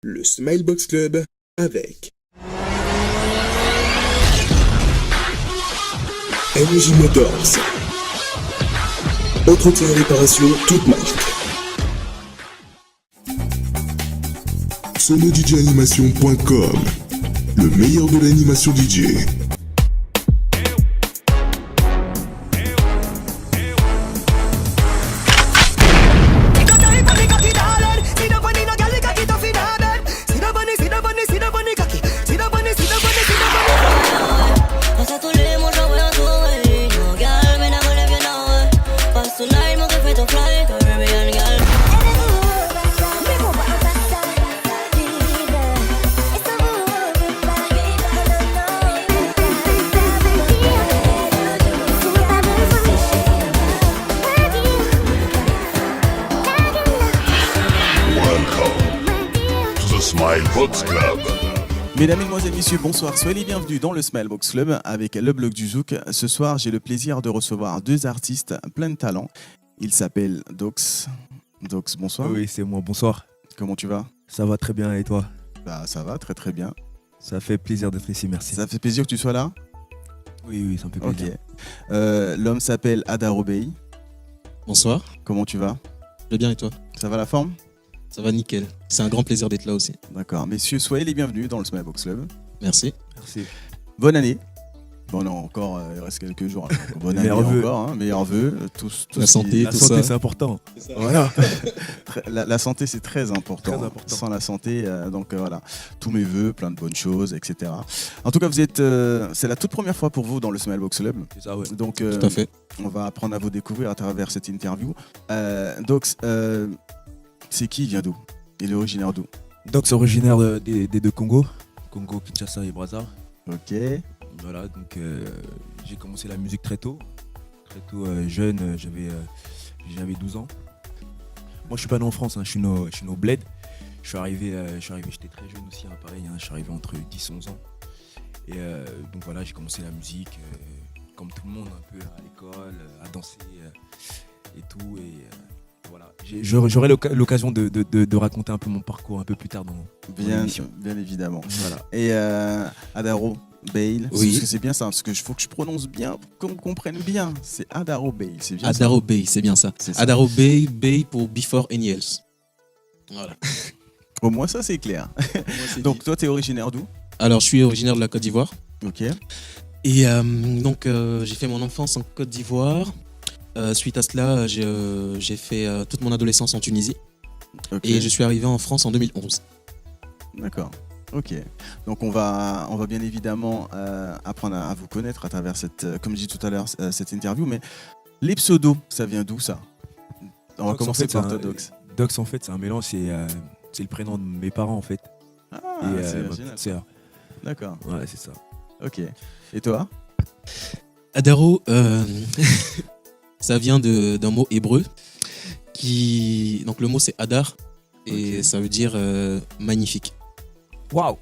le Smilebox Club avec MJ Motors. Entretien et réparation, toute marque. SonoDJAnimation.com, le meilleur de l'animation DJ. Mesdames, Mesdemoiselles, Messieurs, bonsoir. Soyez les bienvenus dans le Smilebox Club avec le blog du Zouk. Ce soir, j'ai le plaisir de recevoir deux artistes pleins de talent. Ils s'appellent Dox. Dox, bonsoir. Oui, c'est moi, bonsoir. Comment tu vas? Ça va très bien et toi? Bah, ça va, très très bien. Ça fait plaisir d'être ici, merci. Ça fait plaisir que tu sois là? Oui, ça me fait plaisir. Ok. L'homme s'appelle Adaro Bey. Bonsoir. Comment tu vas? Je vais bien et toi? Ça va la forme? Ça va nickel. C'est un grand plaisir d'être là aussi. D'accord. Messieurs, soyez les bienvenus dans le Smilebox Club. Merci. Merci. Bonne année. Bon, non, encore, il reste quelques jours. Bonne année encore, hein, meilleurs vœux. La santé, La santé, c'est important. Voilà. La santé, c'est très important. Très important. Sans la santé, voilà. Tous mes vœux, plein de bonnes choses, etc. En tout cas, vous êtes, c'est la toute première fois pour vous dans le Smilebox Club. C'est ça, ouais. Donc, Tout à fait. on va apprendre à vous découvrir à travers cette interview. Dox, c'est qui? Il vient d'où? Il est originaire d'où? Donc, c'est originaire des deux Congos, Congo, Kinshasa et Brazza. Ok. Voilà, donc j'ai commencé la musique très tôt. Très tôt, jeune, j'avais 12 ans. Moi, je suis pas né en France, hein, je suis né au Bled. Je suis arrivé, j'étais très jeune aussi, hein, pareil, hein, je suis arrivé entre 10 et 11 ans. Et donc voilà, j'ai commencé la musique, comme tout le monde, un peu à l'école, à danser et tout. Et voilà, j'aurai l'occasion de raconter un peu mon parcours un peu plus tard dans l'émission. Bien évidemment. Voilà. Et Adaro Bey, Oui. parce que c'est bien ça, parce que faut que je prononce bien, qu'on comprenne bien. C'est Adaro Bey, c'est bien Adaro Bey, c'est bien ça. C'est ça. Adaro Bey, Bey pour Before Any Else. Voilà. Au moins ça c'est clair. Donc toi t'es originaire d'où? Alors, je suis originaire de la Côte d'Ivoire. Ok. Et donc, j'ai fait mon enfance en Côte d'Ivoire. Suite à cela, j'ai fait toute mon adolescence en Tunisie. Ok. Et je suis arrivé en France en 2011. D'accord. Ok. Donc on va bien évidemment apprendre à vous connaître à travers cette, comme je dis tout à l'heure, cette interview. Mais les pseudos, ça vient d'où ça? On va Dox, commencer en fait, par c'est toi, Dox. Dox, en fait, c'est un mélange, c'est le prénom de mes parents, en fait. Ah, Et c'est ma original. petite sœur. D'accord. Ouais, c'est ça. Ok. Et toi? Adaro, ça vient d'un mot hébreu donc le mot c'est Adar et Ok. ça veut dire magnifique. Waouh!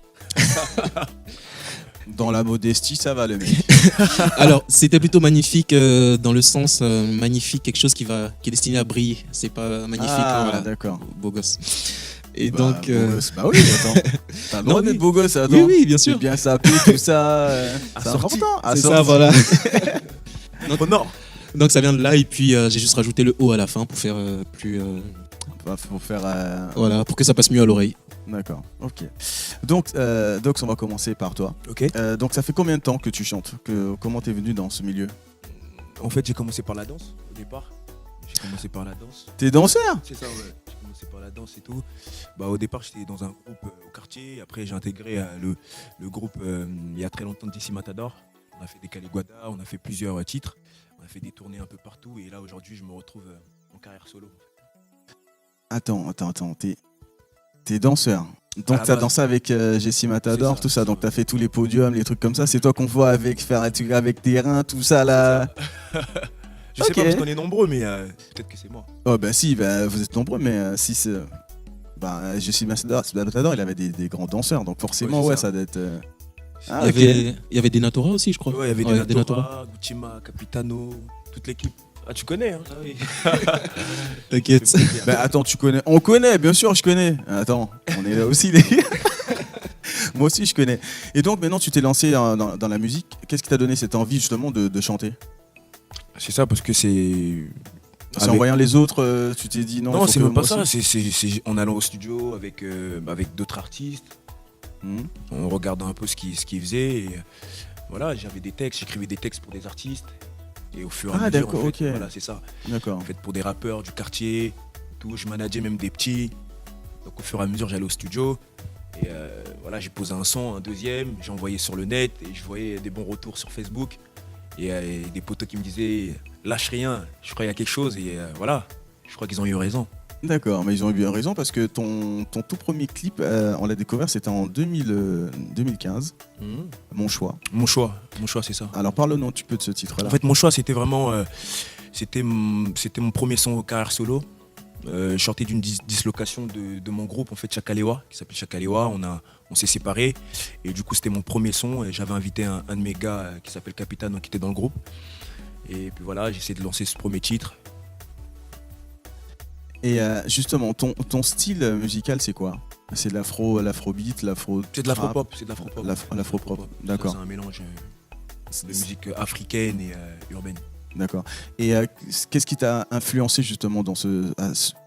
Dans la modestie, ça va le mec. Alors c'était plutôt magnifique dans le sens magnifique, quelque chose qui est destiné à briller. C'est pas magnifique, Ah, voilà, d'accord. beau gosse. Et Bah, donc beau gosse. Bah oui, attends. T'as le droit Non, d'être oui. beau gosse, attends. oui, bien sûr. C'est bien sapé, tout ça. C'est Assorti. important. C'est Assorti. ça, voilà. Au nord! Donc ça vient de là et puis j'ai juste rajouté le O à la fin pour faire plus Bah, faut faire. voilà, pour que ça passe mieux à l'oreille. D'accord. Ok. Donc, Dox, on va commencer par toi. Ok. Donc, ça fait combien de temps que tu chantes? Comment t'es venu dans ce milieu? En fait, j'ai commencé par la danse au départ. J'ai commencé par la danse. T'es danseur? C'est ça, ouais. J'ai commencé par la danse et tout. Bah, au départ, j'étais dans un groupe au quartier. Après, j'ai intégré le groupe il y a très longtemps d'ici Matador. On a fait des Caliguada, on a fait plusieurs titres. On a fait des tournées un peu partout. Et là, aujourd'hui, je me retrouve en carrière solo. Attends. T'es danseur. Donc, t'as dansé avec Jessie Matador, C'est ça, tout ça. c'est Donc, ça. t'as fait tous les podiums, les trucs comme ça. C'est toi qu'on voit faire un truc avec tes reins, tout ça là. Je sais Ok. pas parce qu'on est nombreux, mais peut-être que c'est moi. Oh, bah si, bah, vous êtes nombreux, mais si c'est. Bah, Jessie Matador, il avait des grands danseurs. Donc, forcément, Ouais, c'est ouais, ça. ça doit être. Ah, il ok. y avait des Natora aussi, je crois. Ouais, il y avait Ouais, des Natora. Natora, Gucima, Capitano, toute l'équipe. Ah, tu connais, hein. T'inquiète. Bah attends, tu connais. On connaît, bien sûr, je connais. Attends, on est là aussi, les gars. Moi aussi, je connais. Et donc, maintenant, tu t'es lancé dans la musique. Qu'est-ce qui t'a donné cette envie, justement, de chanter? C'est ça, parce que c'est. C'est en voyant les autres, tu t'es dit non. il Non, faut c'est que même pas moi ça. aussi. C'est en allant au studio avec d'autres artistes, Mhm. en regardant un peu ce qu'ils faisaient. Et, voilà, j'avais des textes, j'écrivais des textes pour des artistes. Et au fur et à Ah, mesure, d'accord, en fait, ok. voilà, c'est ça. D'accord. En fait, pour des rappeurs du quartier, tout, je manageais même des petits. Donc au fur et à mesure, j'allais au studio. Et voilà, j'ai posé un son, un deuxième, j'ai envoyé sur le net et je voyais des bons retours sur Facebook. Et des potos qui me disaient lâche rien, je crois qu'il y a quelque chose. Et voilà, je crois qu'ils ont eu raison. D'accord, mais ils ont eu bien raison parce que ton tout premier clip, on l'a découvert, c'était en 2015. Mon choix. Mon choix, c'est ça. Alors parle-nous un petit peu de ce titre-là. En fait, mon choix, c'était vraiment. C'était mon premier son carrière solo. Je sortais d'une dislocation de mon groupe, en fait, Chakalewa, qui s'appelle Chakalewa. On s'est séparés. Et du coup, c'était mon premier son. Et j'avais invité un de mes gars qui s'appelle Capitano, qui était dans le groupe. Et puis voilà, j'ai essayé de lancer ce premier titre. Et justement, ton style musical, c'est quoi? C'est de l'afrobeat, l'afro. C'est de l'afro-pop. C'est de l'afro-pop. L'afro-pop, d'accord. C'est un mélange de musique africaine et urbaine. D'accord. Et qu'est-ce qui t'a influencé justement dans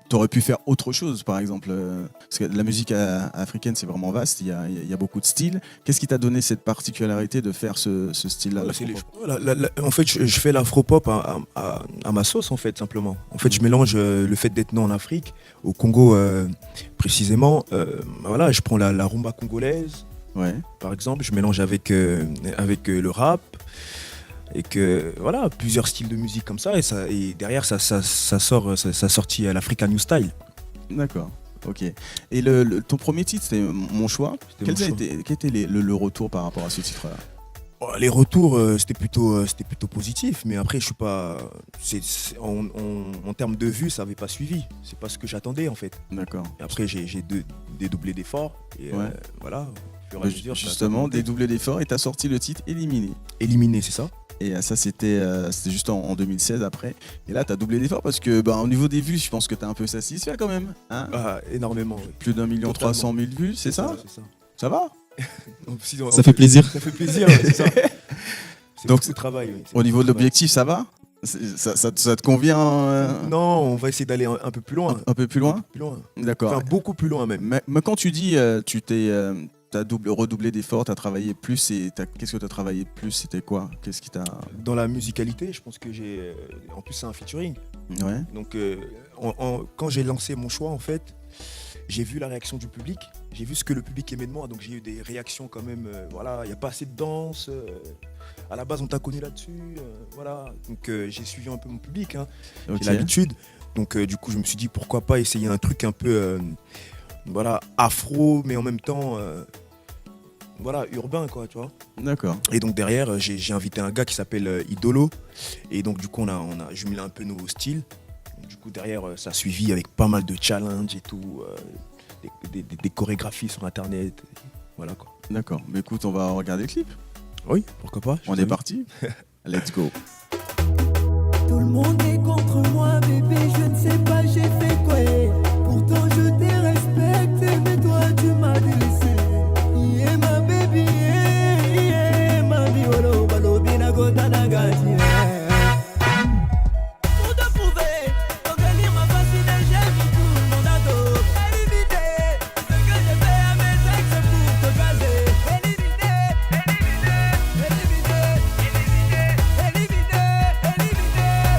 t'aurais pu faire autre chose, par exemple parce que la musique africaine, c'est vraiment vaste, il y a beaucoup de styles. Qu'est-ce qui t'a donné cette particularité de faire ce style-là? Voilà, en fait, je fais l'afro-pop à ma sauce, en fait, simplement. En fait, je mélange le fait d'être né en Afrique, au Congo précisément. Voilà, je prends la rumba congolaise, Ouais. par exemple, je mélange avec le rap. Et que voilà, plusieurs styles de musique comme ça, et derrière ça sortit l'African New Style. D'accord. Ok. Et ton premier titre, c'était Mon choix. C'était Quel Mon choix. était le retour par rapport à ce titre-là? Les retours c'était plutôt positif, mais après je suis pas, en termes de vues ça avait pas suivi, c'est pas ce que j'attendais en fait. D'accord. Et après j'ai dédoublé d'efforts et Ouais. voilà. Au fur et à mesure, ça a Justement, augmenté. dédoublé d'efforts et t'as sorti le titre Éliminé. Éliminé, c'est ça. Et ça, c'était juste en 2016 après. Et là, t'as doublé d'efforts parce que, au niveau des vues, je pense que t'es un peu satisfait quand même. Hein, Ah, énormément. Oui. plus d'1 300 000 vues, c'est ça? C'est ça. Ça va? Ça fait plaisir. Ça fait plaisir, ouais, c'est ça. C'est Donc, beaucoup de travail. Oui. C'est Au niveau beaucoup de travail. l'objectif, ça va? Ça te convient Non, on va essayer d'aller un peu plus loin. un peu plus loin? Plus loin. D'accord. Enfin, beaucoup plus loin même. Mais quand tu dis t'as redoublé d'efforts, t'as travaillé plus, qu'est-ce que t'as travaillé plus? C'était quoi? Qu'est-ce qui t'a... Dans la musicalité, je pense que j'ai. En plus, c'est un featuring. Ouais. Donc, quand j'ai lancé mon choix, en fait, j'ai vu la réaction du public. J'ai vu ce que le public aimait de moi. Donc, j'ai eu des réactions quand même. Voilà, il n'y a pas assez de danse. À la base, on t'a connu là-dessus. Voilà. Donc, j'ai suivi un peu mon public. Hein. Ok. J'ai l'habitude. Donc, du coup, je me suis dit pourquoi pas essayer un truc un peu. Voilà, afro, mais en même temps. Voilà, urbain, quoi, tu vois. D'accord. Et donc derrière, j'ai invité un gars qui s'appelle Idolo. Et donc du coup, on a jumelé un peu nos styles. Donc, du coup, derrière, ça a suivi avec pas mal de challenges et tout. Des chorégraphies sur Internet. Voilà, quoi. D'accord. Mais écoute, on va regarder le clip. Oui, pourquoi pas. On est parti. Let's go. Tout le monde est contre moi, bébé, je ne sais pas, j'ai fait quoi. Pourtant je t'ai respecté, mais toi tu m'as délaissé. Yeah, ma baby, yeah, ma biolo, balobina, gotanagati. Pour te prouver, ton délire m'a fasciné, j'ai mis tout le monde à dos. Éliminer, ce que j'ai fait à mes ex pour te caser. Éliminer, éliminer, éliminer, éliminer, éliminer.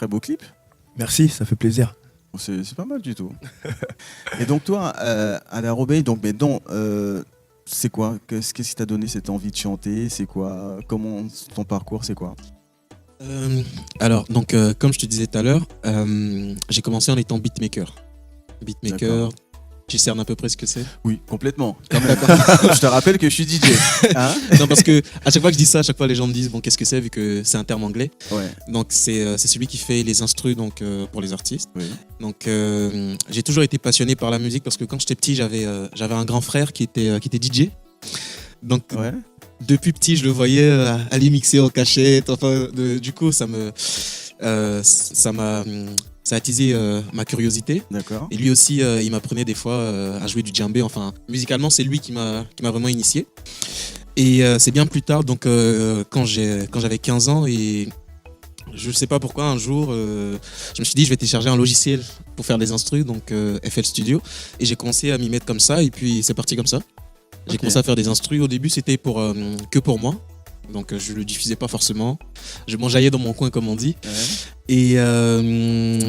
très beau clip. Merci, ça fait plaisir. C'est pas mal du tout. Et donc toi, à la Robey, donc c'est quoi? Qu'est-ce qui t'a donné cette envie de chanter? C'est quoi? Comment ton parcours? C'est quoi? Alors, donc, comme je te disais tout à l'heure, j'ai commencé en étant beatmaker. D'accord. Tu cernes à peu près ce que c'est? Oui, complètement. Quand même. Je te rappelle que je suis DJ. Hein? Non, parce que à chaque fois que je dis ça, à chaque fois les gens me disent bon, qu'est-ce que c'est, vu que c'est un terme anglais. Ouais. Donc c'est celui qui fait les instrus donc pour les artistes. Oui. Donc j'ai toujours été passionné par la musique parce que quand j'étais petit, j'avais un grand frère qui était DJ. Donc Ouais. depuis petit, je le voyais aller mixer en cachette. Enfin, du coup, ça a attisé ma curiosité. D'accord. Et lui aussi, il m'apprenait des fois à jouer du djembé. Enfin, musicalement, c'est lui qui m'a vraiment initié. Et c'est bien plus tard, donc quand j'avais 15 ans, et je sais pas pourquoi, un jour, je me suis dit, je vais télécharger un logiciel pour faire des instrus, donc FL Studio. Et j'ai commencé à m'y mettre comme ça, et puis c'est parti comme ça. J'ai Ok. commencé à faire des instrus. Au début, c'était que pour moi. Donc je le diffusais pas forcément. Je m'enjaillais dans mon coin, comme on dit. Ouais. Et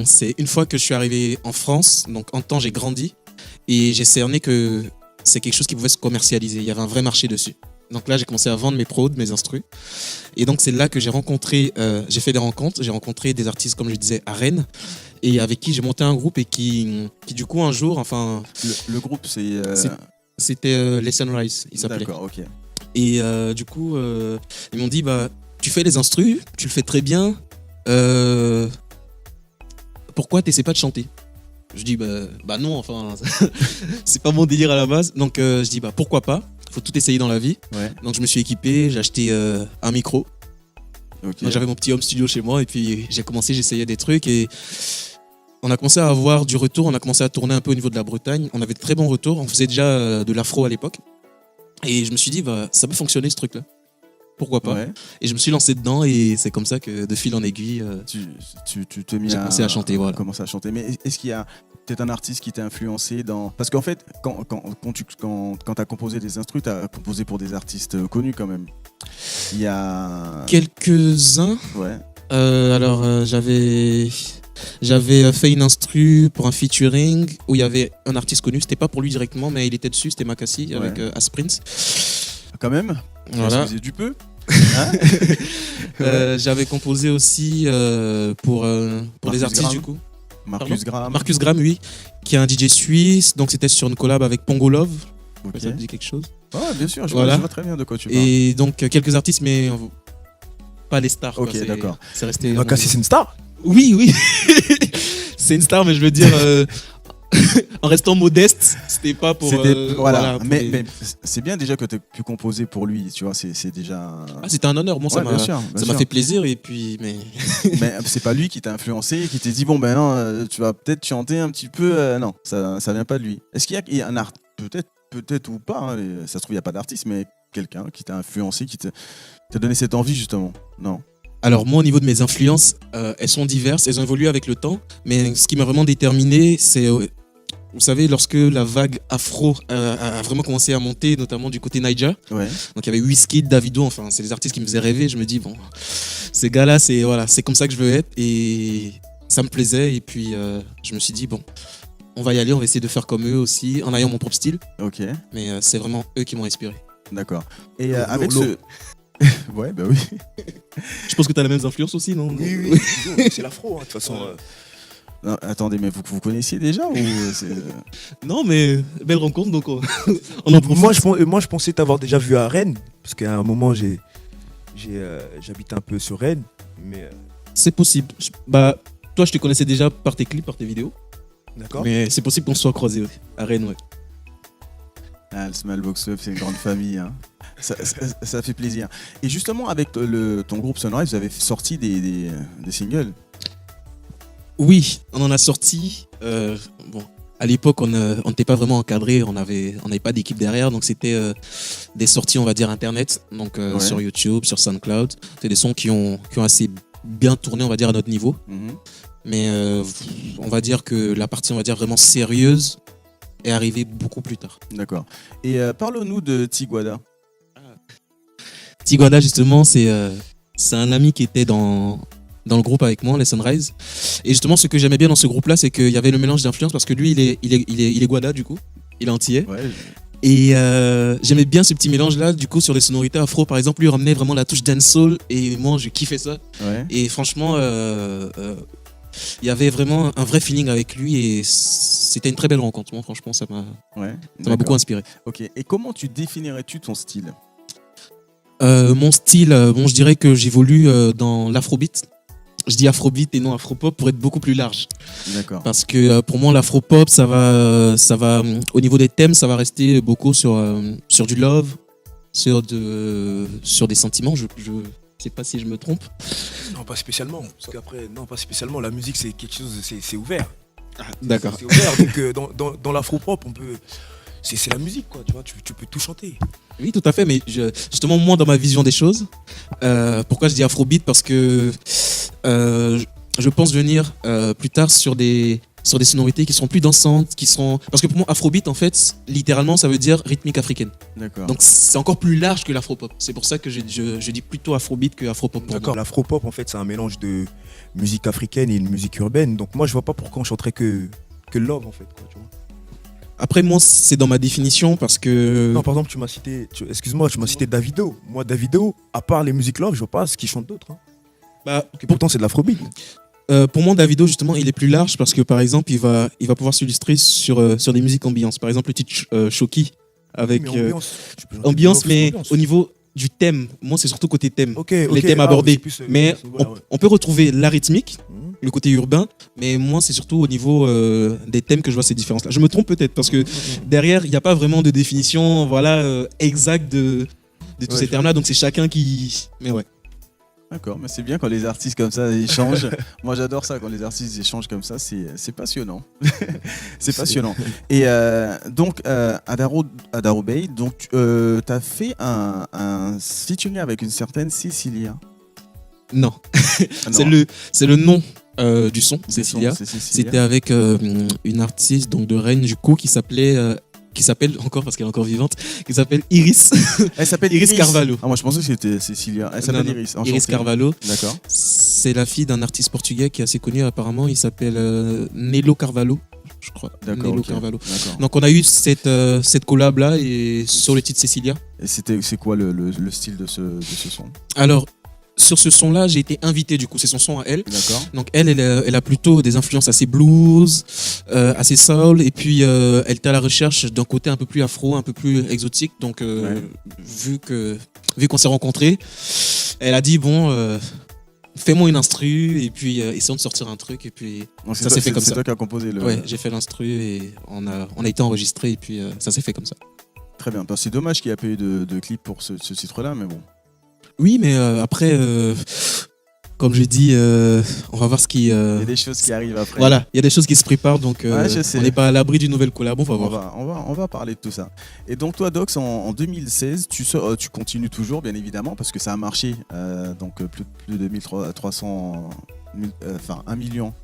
c'est une fois que je suis arrivé en France, donc en temps j'ai grandi, et j'ai cerné que c'est quelque chose qui pouvait se commercialiser. Il y avait un vrai marché dessus. Donc là, j'ai commencé à vendre mes prods, mes instrus. Et donc c'est là que j'ai fait des rencontres. J'ai rencontré des artistes, comme je disais, à Rennes, et avec qui j'ai monté un groupe et qui du coup un jour, enfin, Le groupe, c'est. c'était Les Sunrise, il s'appelait. D'accord, ok. Et du coup, ils m'ont dit, bah, tu fais les instrus, tu le fais très bien. Pourquoi t'essaies pas de chanter? Je dis, bah non, enfin, c'est pas mon délire à la base. Donc je dis, bah pourquoi pas? Faut tout essayer dans la vie. Ouais. Donc je me suis équipé, j'ai acheté un micro. Ok. Donc, j'avais mon petit home studio chez moi et puis j'essayais des trucs et on a commencé à avoir du retour. On a commencé à tourner un peu au niveau de la Bretagne. On avait de très bons retours. On faisait déjà de l'afro à l'époque. Et je me suis dit, bah, ça peut fonctionner ce truc-là. Pourquoi pas? Ouais. Et je me suis lancé dedans et c'est comme ça que de fil en aiguille, Tu te mis J'ai commencé à chanter, voilà. Commencer à chanter. Mais est-ce qu'il y a peut-être un artiste qui t'a influencé dans... Parce qu'en fait, quand tu as composé des instrus, tu as composé pour des artistes connus quand même. Il y a... quelques-uns. Ouais. Alors, j'avais fait une instru pour un featuring où il y avait un artiste connu. C'était pas pour lui directement, mais il était dessus. C'était Makassi avec Asprints. Quand même. Voilà. Excusez du peu. J'avais composé aussi pour des Marcus artistes Graham. du coup. Marcus Graham. Marcus Graham, oui, qui est un DJ suisse. Donc c'était sur une collab avec Pongo Love. Ok. Ça te dit quelque chose? Ouais, bien sûr, Voilà. je vois très bien de quoi tu parles. Et donc quelques artistes, mais pas les stars. quoi. Ok, C'est- d'accord. C'est resté. Makassi, c'est une star. Oui, oui. C'est une star, mais je veux dire, en restant modeste, c'était pas pour. Voilà. pour Mais, les- mais c'est bien déjà que tu aies pu composer pour lui, tu vois, c'est déjà... Ah, c'était un honneur. Bon, ça Ouais, m'a bien sûr, bien ça m'a sûr. fait plaisir. Et puis, mais Mais c'est pas lui qui t'a influencé, qui t'a dit bon ben non, tu vas peut-être chanter un petit peu. Non, ça vient pas de lui. Est-ce qu'il y a un art, peut-être ou pas, hein, ça se trouve il y a pas d'artiste, mais quelqu'un qui t'a influencé, qui t'a donné cette envie justement? Non. alors moi, au niveau de mes influences, elles sont diverses. Elles ont évolué avec le temps. Mais ce qui m'a vraiment déterminé, c'est vous savez, lorsque la vague afro a vraiment commencé à monter, notamment du côté Niger. Ouais. Donc il y avait Wizkid, Davido, enfin c'est des artistes qui me faisaient rêver. Je me dis bon, ces gars-là, c'est voilà, c'est comme ça que je veux être et ça me plaisait. Et puis je me suis dit bon, on va y aller, on va essayer de faire comme eux aussi, en ayant mon propre style. Ok. Mais c'est vraiment eux qui m'ont inspiré. D'accord. Et Lolo. avec ce... ouais, bah oui. Je pense que tu as la même influence aussi, non? Oui, c'est l'afro, de toute façon. Non, attendez, mais vous connaissiez déjà ou c'est... Non, mais belle rencontre, donc on en profite. Moi, je pensais t'avoir déjà vu à Rennes, parce qu'à un moment, j'habitais un peu sur Rennes, mais C'est possible. Bah, toi, je te connaissais déjà par tes clips, par tes vidéos. d'accord. Mais c'est possible qu'on se soit croisés à Rennes, ouais. Ah, le Small Box Club, c'est une grande famille. Hein. Ça fait plaisir. Et justement, avec ton groupe Sunrise, vous avez sorti des singles. Oui, on en a sorti. Bon, à l'époque, on n'était pas vraiment encadré, on n'avait pas d'équipe derrière, donc c'était des sorties, on va dire, internet, donc Ouais. sur YouTube, sur SoundCloud. C'est des sons qui ont assez bien tourné, on va dire, à notre niveau. Mhm. Mais on va dire que la partie, on va dire, vraiment sérieuse est arrivée beaucoup plus tard. D'accord. Et parle-nous de Tiguada. Tiguada, justement, c'est un ami qui était dans dans le groupe avec moi, les Sunrise. Et justement, ce que j'aimais bien dans ce groupe-là, c'est qu'il y avait le mélange d'influences parce que lui, il est Guada du coup, il est antillais. Ouais, Et j'aimais bien ce petit mélange-là, du coup, sur les sonorités afro, par exemple, lui ramenait vraiment la touche dancehall et moi, je kiffais ça. ouais. Et franchement, il y avait vraiment un vrai feeling avec lui et c'était une très belle rencontre. Moi, franchement, ça m'a Ouais, beaucoup d'accord. inspiré. Ok. Et comment tu définirais-tu ton style? Mon style, bon, je dirais que j'évolue dans l'afrobeat. Je dis afrobeat et non afropop pour être beaucoup plus large. D'accord. Parce que pour moi, l'afropop, ça va, au niveau des thèmes, ça va rester beaucoup sur du love, sur des sentiments. Je sais pas si je me trompe. Non, pas spécialement. Parce qu'après, non, pas spécialement. La musique, c'est quelque chose, c'est ouvert. D'accord. C'est ouvert. Donc, dans l'afro-pop, on peut. C'est la musique, quoi. Tu vois, tu peux tout chanter. Oui, tout à fait. Mais justement, moi, dans ma vision des choses, pourquoi je dis afrobeat? Parce que je pense venir plus tard sur des sonorités qui seront plus dansantes, parce que pour moi, afrobeat, en fait, littéralement, ça veut dire rythmique africaine. D'accord. Donc c'est encore plus large que l'afropop. C'est pour ça que je dis plutôt afrobeat que afropop. pour D'accord. moi. L'afro-pop, en fait, c'est un mélange de musique africaine et une musique urbaine. Donc, moi, je vois pas pourquoi on chanterait que love, en fait, quoi, tu vois. Après, moi, c'est dans ma définition parce que. Non, par exemple, tu m'as cité Davido. Moi, Davido, à part les musiques love, je vois pas ce qu'il chante d'autre. Hein. Bah, Et pourtant, c'est de l'afrobeat. pour moi, Davido, justement, il est plus large parce que, par exemple, il va pouvoir s'illustrer sur des musiques ambiance. Par exemple, le titre Shoki avec Mais ambiance, tu peux chanter ambiance, de mais ambiance. au niveau du thème, moi, c'est surtout côté thème. Ok, les thèmes abordés. Mais voilà, ouais. on peut retrouver la rythmique, Mhm. le côté urbain, mais moi, c'est surtout au niveau des thèmes que je vois ces différences-là. Je me trompe peut-être parce que derrière, il n'y a pas vraiment de définition exacte de tous Ouais, ces je termes-là, donc c'est chacun qui. Mais ouais. D'accord, mais c'est bien quand les artistes comme ça échangent. Moi j'adore ça quand les artistes échangent comme ça, c'est passionnant. C'est passionnant. Et donc Adaro Bey, donc tu as fait un featuring avec une certaine Cecilia. Non, Ah, non, c'est le nom du son, c'est Cecilia. son- c'est Cecilia. C'était avec une artiste donc de Rennes du coup qui s'appelle encore parce qu'elle est encore vivante, qui s'appelle Iris. Elle s'appelle Iris Carvalho. Ah moi je pensais que c'était Cecilia. Elle s'appelle Non, non. Iris. Iris Enchanté. Carvalho. D'accord. C'est la fille d'un artiste portugais qui est assez connu apparemment. Il s'appelle Nelo Carvalho, je crois. D'accord. Nelo ok. Carvalho. D'accord. Donc on a eu cette collab là et sur le titre Cecilia. Et c'est quoi le style de ce son? Alors sur ce son là, j'ai été invité du coup, c'est son son à elle. D'accord. Donc elle a plutôt des influences assez blues, assez soul, et puis elle était à la recherche d'un côté un peu plus afro, un peu plus exotique. Donc Ouais. vu qu'on s'est rencontrés, elle a dit bon, fais-moi une instru et puis essayons de sortir un truc et puis Donc, ça s'est fait comme c'est ça. toi qui as composé le. ouais, j'ai fait l'instru et on a été enregistré et puis ça s'est fait comme ça. Très bien. C'est dommage qu'il n'y ait pas eu de clip pour ce titre-là, mais bon. Oui, mais après, comme j'ai dit, on va voir ce qui. Il y a des choses qui arrivent après. Voilà, il y a des choses qui se préparent, donc Ouais, je sais. on n'est pas à l'abri d'une nouvelle collab, on va On voir. on va parler de tout ça. Et donc toi, Dox, en 2016, tu continues toujours, bien évidemment, parce que ça a marché. Donc plus de 1300, enfin 1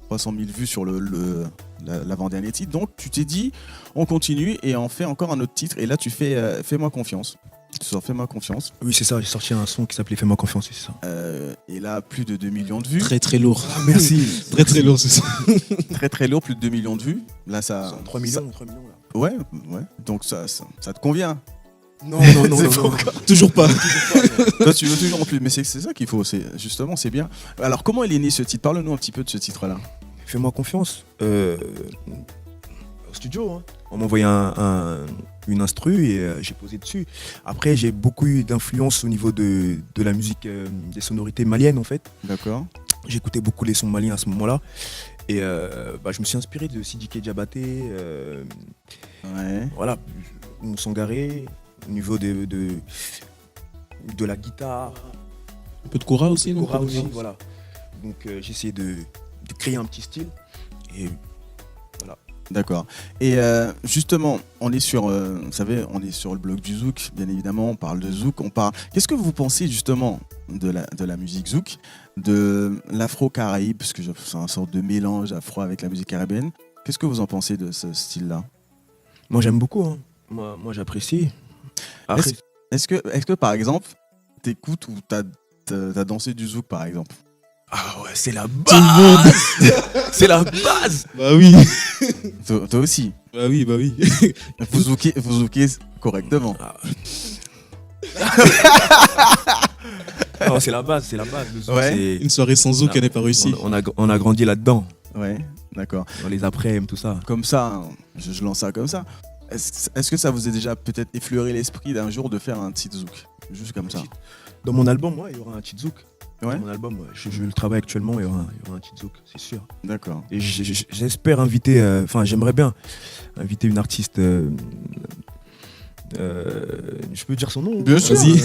300 000 vues sur l'avant-dernier titre. Donc tu t'es dit, on continue et on fait encore un autre titre. Et là, tu fais Fais-moi confiance. Tu sors Fais-moi confiance. Oui, c'est ça. J'ai sorti un son qui s'appelait Fais-moi confiance, c'est ça. Et là, plus de 2 millions de vues. Très très lourd. Merci. Très très lourd ce son. Très très lourd, plus de 2 millions de vues. Là, ça. 3 millions, 3 millions là. Ouais. Donc ça te convient. Non, non, non, C'est non, pas non. encore- Toujours pas. Toi, tu veux toujours en plus, mais c'est ça qu'il faut. Justement, c'est bien. Alors, comment il est né ce titre? Parle-nous un petit peu de ce titre-là. Fais-moi confiance. Au studio, hein. On m'a envoyé une instru et j'ai posé dessus. Après, j'ai beaucoup eu d'influence au niveau de la musique, des sonorités maliennes en fait. D'accord. J'écoutais beaucoup les sons maliens à ce moment-là. Et je me suis inspiré de Sidiki Diabaté. Ouais. Voilà, on s'engarait au niveau de la guitare, Un peu de Cora aussi, non Cora aussi, voilà. Donc j'ai essayé de créer un petit style. Et D'accord. Et justement, on est sur, vous savez, on est sur le blog du Zouk, bien évidemment. On parle de Zouk. Qu'est-ce que vous pensez justement de la musique Zouk, de l'afro-caraïbe, parce que c'est une sorte de mélange afro avec la musique caribéenne. Qu'est-ce que vous en pensez de ce style-là? moi j'aime beaucoup, hein. Moi j'apprécie. Après, Est-ce que par exemple, t'écoutes ou t'as dansé du Zouk, par exemple? Ah ouais, c'est la base. C'est la base. Bah oui. Toi aussi. Bah oui, bah oui. Vous zoukez correctement. Non, c'est la base, c'est la base. Le zouk, Ouais. c'est- Une soirée sans zouk, elle n'est pas réussie. on a grandi là-dedans, Ouais, d'accord. dans les après-midi, tout ça. Comme ça, hein, je lance ça comme ça. Est-ce que ça vous a déjà peut-être effleuré l'esprit d'un jour de faire un petit zouk? Juste comme ça. Dans mon album, ouais, il y aura un petit zouk. Ouais, Dans mon album, ouais, je le travaille actuellement, il y aura un petit zouk, c'est sûr. d'accord. Et j'espère inviter, enfin j'aimerais bien inviter une artiste. Je peux dire son nom? Bien sûr. Vas-y.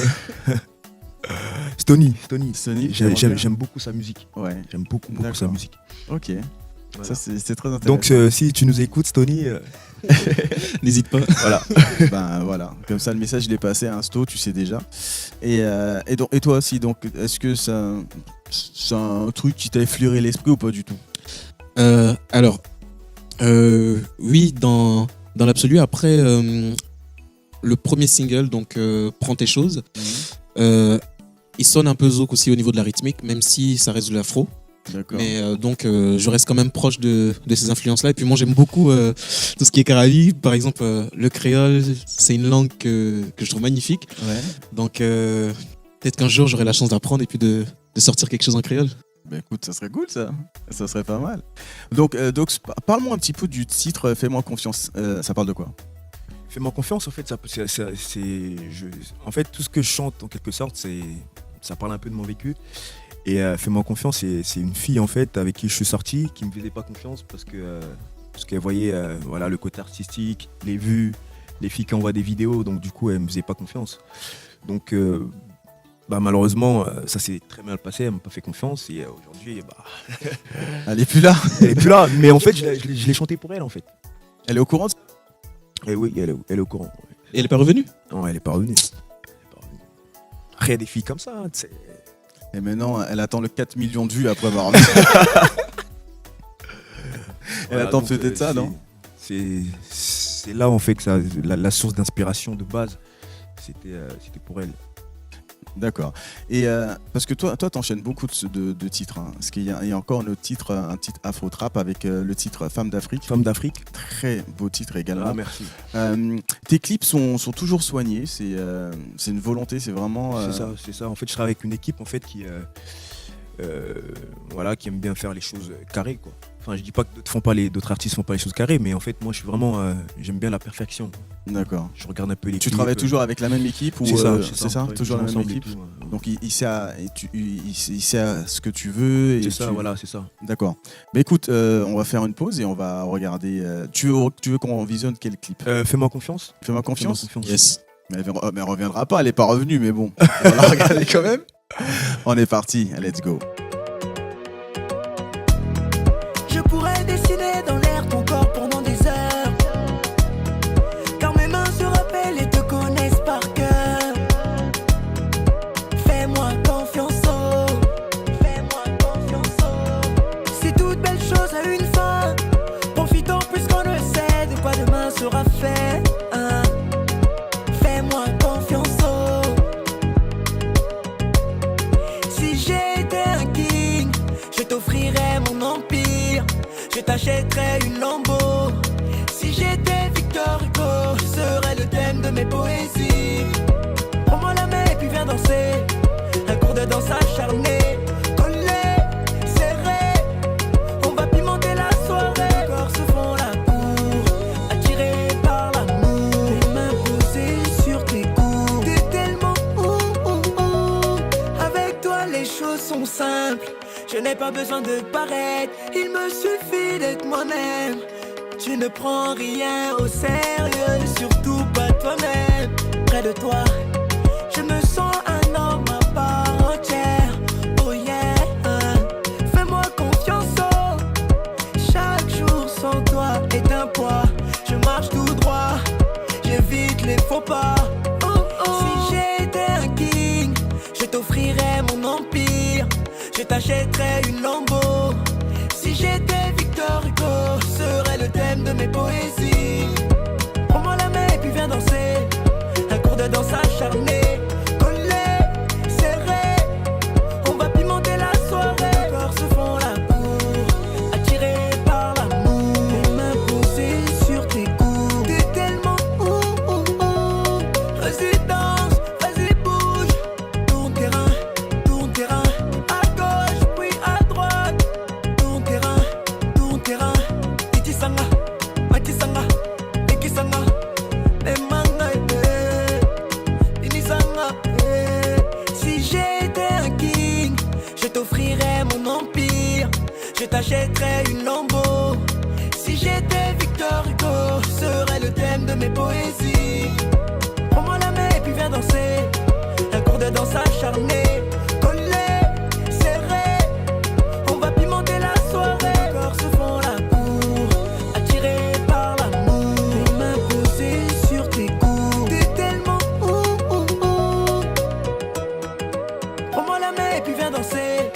Stoney. Sony, J'aime beaucoup sa musique. Ouais, J'aime beaucoup D'accord. sa musique. ok. Voilà. Ça, c'est très intéressant. Donc si tu nous écoutes, Stoney, N'hésite pas. voilà. Ben voilà, comme ça le message il est passé à Insto, tu sais déjà. Et toi aussi, donc est-ce que c'est un truc qui t'a effleuré l'esprit ou pas du tout? Alors, oui, dans l'absolu. Après, le premier single, donc Prends tes choses, il sonne un peu zouk aussi au niveau de la rythmique, même si ça reste de l'afro. D'accord. Mais donc, je reste quand même proche de ces influences-là. Et puis moi, j'aime beaucoup tout ce qui est caraïbe. Par exemple, le créole, c'est une langue que je trouve magnifique. Ouais. Donc, peut-être qu'un jour, j'aurai la chance d'apprendre et puis de sortir quelque chose en créole. Ben écoute, ça serait cool ça. Ça serait pas mal. Donc, parle-moi un petit peu du titre Fais-moi confiance. Ça parle de quoi? Fais-moi confiance, en fait, en fait, tout ce que je chante, en quelque sorte, ça parle un peu de mon vécu. Et Fais-moi confiance, c'est une fille, en fait, avec qui je suis sorti, qui me faisait pas confiance parce qu'elle voyait voilà, le côté artistique, les vues, les filles qui envoient des vidéos, donc du coup, elle me faisait pas confiance. Donc, malheureusement, ça s'est très mal passé, elle m'a pas fait confiance, et aujourd'hui, Elle est plus là. elle est plus là. Mais en fait, je l'ai chanté pour elle, en fait. Elle est au courant? Et oui, elle est au courant. Ouais. Et elle n'est pas revenue. Non, elle est pas revenue. Après, il y a des filles comme ça, tu sais. Et maintenant, elle attend le 4 millions de vues après avoir. Elle attend donc, peut-être ça, non? C'est là en fait que la source d'inspiration de base, c'était pour elle. D'accord. Et parce que toi, t'enchaînes beaucoup de titres. Hein. Parce qu'il y a encore un autre titre, un titre Afro-Trap avec le titre Femme d'Afrique. Femme d'Afrique. Très beau titre également. Ah, merci. Tes clips sont toujours soignés. C'est une volonté, c'est vraiment. C'est ça. En fait, je travaille avec une équipe en fait qui voilà, qui aime bien faire les choses carrées, quoi. Enfin, je dis pas que d'autres artistes font pas les choses carrées, mais en fait, moi, je suis vraiment, j'aime bien la perfection. D'accord. Je regarde un peu les Tu clips. travailles toujours avec la même équipe ou C'est ça, toujours la même ensemble et équipe. tout, ouais. Donc il sait il sait ce que tu veux. Et C'est ça, tu- voilà, c'est ça. D'accord. Mais écoute, on va faire une pause et on va regarder. Tu veux qu'on visionne quel clip? Fais-moi confiance. Fais-moi confiance. Yes. Mais elle reviendra pas, elle est pas revenue, mais bon, on va la regarder quand même. On est parti, let's go. Je pourrais dessiner dans l'air ton corps pendant des heures, car mes mains se rappellent et te connaissent par cœur. Fais-moi confiance, oh. Fais-moi confiance, oh. C'est toute belle chose à une fin. Profitons puisqu'on ne sait de quoi demain sera fait, hein. Fais-moi confiance, oh. Si j'étais un king, je t'offrirais mon empire. Je t'achèterais une Lambo. Si j'étais Victor Hugo, je serais le thème de mes poésies. Prends-moi la main et puis viens danser. Un cours de danse acharné. Collé, serré. On va pimenter la soirée. Les corps se font la cour, attirés par l'amour. Les mains posées sur tes coudes. T'es tellement Avec toi les choses sont simples. Je n'ai pas besoin de paraître, il me suffit d'être moi-même. Tu ne prends rien au sérieux, surtout pas toi-même. Près de toi, je me sens un homme à part entière. Oh yeah, fais-moi confiance, oh. Chaque jour sans toi est un poids. Je marche tout droit, j'évite les faux pas. Oh, oh. Si j'étais un king, je t'offrirais mon empire. Je t'achèterais une Lambo. Si j'étais Victor Hugo, je serais le thème de mes poésies. Prends-moi la main et puis viens danser. Un cours de danse acharné. Collé, serré. On va pimenter la soirée. t'offrirais mon empire, je t'achèterais une Lambo. Si j'étais Victor Hugo, je serais le thème de mes poésies. Prends-moi la main et puis viens danser, un cours de danse acharné, collé, serré. On va pimenter la soirée, les corps se font la cour, attirés par l'amour. Les mains posées sur tes coups, t'es tellement Prends-moi la main et puis viens danser,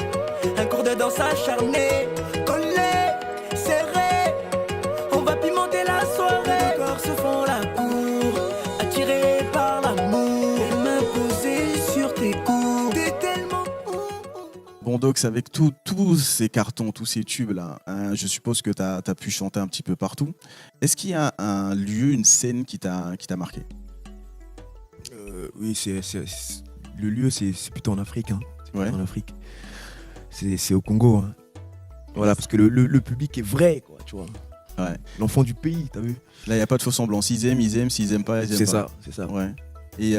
un cours de danse acharné, collé, serré. On va pimenter la soirée, les corps se font la cour, attirés par l'amour. Les mains posées sur tes coups, t'es tellement Bon, Dox, avec tous ces cartons, tous ces tubes-là, hein, je suppose que tu as pu chanter un petit peu partout. Est-ce qu'il y a un lieu, une scène qui t'a marqué? Oui, le lieu, c'est plutôt en Afrique. Hein. C'est Ouais. plutôt en Afrique. C'est au Congo. Hein. Voilà, parce que le public est vrai, quoi, tu vois. Ouais. L'enfant du pays, t'as vu? Là, il n'y a pas de faux semblant. S'ils aiment, ils aiment. S'ils n'aiment pas, ils aiment C'est pas. ça, c'est ça. Ouais. Et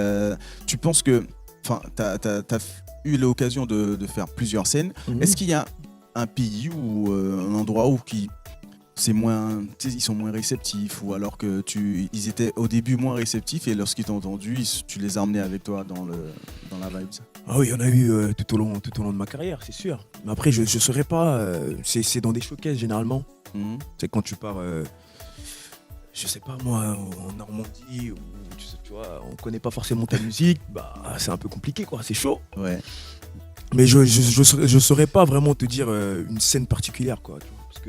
tu penses que. Enfin, tu as eu l'occasion de faire plusieurs scènes. Mhm. Est-ce qu'il y a un pays ou un endroit où c'est moins, tu sais, ils sont moins réceptifs, ou alors que ils étaient au début moins réceptifs et lorsqu'ils t'ont entendu, tu les as emmenés avec toi dans la vibes? Ah oui, il y en a eu tout au long de ma carrière, c'est sûr. Mais après, je ne saurais pas. C'est dans des showcases généralement. Mhm. C'est quand tu pars, je sais pas moi, en Normandie, ou tu vois, on connaît pas forcément ta musique, bah c'est un peu compliqué, quoi. C'est chaud. Ouais. Mais je saurais pas vraiment te dire une scène particulière, quoi. Tu vois, parce